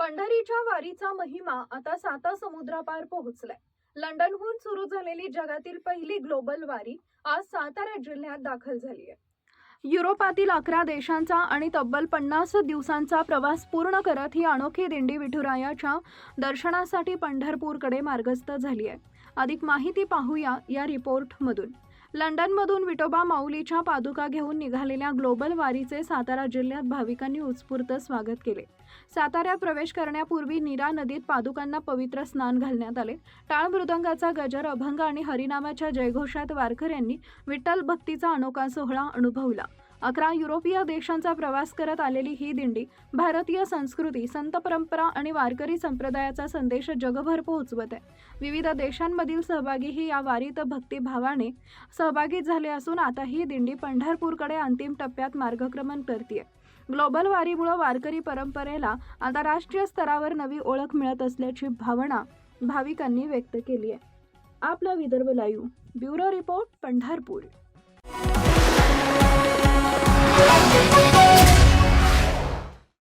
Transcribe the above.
पंढरीच्या वारीचा महिमा आता 7 समुद्रापार पोहोचलाय. लंडनहून सुरू झालेली जगातील पहिली ग्लोबल वारी आज सातारा जिल्ह्यात दाखल झाली आहे. युरोपातील 11 देशांचा आणि तब्बल 50 दिवसांचा प्रवास पूर्ण करत ही अनोखी दिंडी विठुरायाच्या दर्शनासाठी पंढरपूरकडे मार्गस्थ झाली आहे. अधिक माहिती पाहूया या रिपोर्टमधून. लंडनमधून विठोबा माऊलीच्या पादुका घेऊन निघालेल्या ग्लोबल वारीचे सातारा जिल्ह्यात भाविकांनी उत्स्फूर्त स्वागत केले. साताऱ्यात प्रवेश करण्यापूर्वी नीरा नदीत पादुकांना पवित्र स्नान घालण्यात आले. टाळ मृदंगाचा गजर, अभंग आणि हरिनामाच्या जयघोषात वारकऱ्यांनी विठ्ठल भक्तीचा अनोखा सोहळा अनुभवला. 11 युरोपीय देशांचा प्रवास करत आलेली ही दिंडी भारतीय संस्कृती, संत परंपरा आणि वारकरी संप्रदायाचा संदेश जगभर पोहोचवत आहे. विविध देशांमधील सहभागीही या वारीत भक्तिभावाने सहभागी झाले असून आता ही दिंडी पंढरपूरकडे अंतिम टप्प्यात मार्गक्रमण करते. ग्लोबल वारीमुळे वारकरी परंपरेला आंतरराष्ट्रीय स्तरावर नवी ओळख मिळत असल्याची भावना भाविकांनी व्यक्त केली आहे. आपला Vidarbha live bureau report, Pandharpur.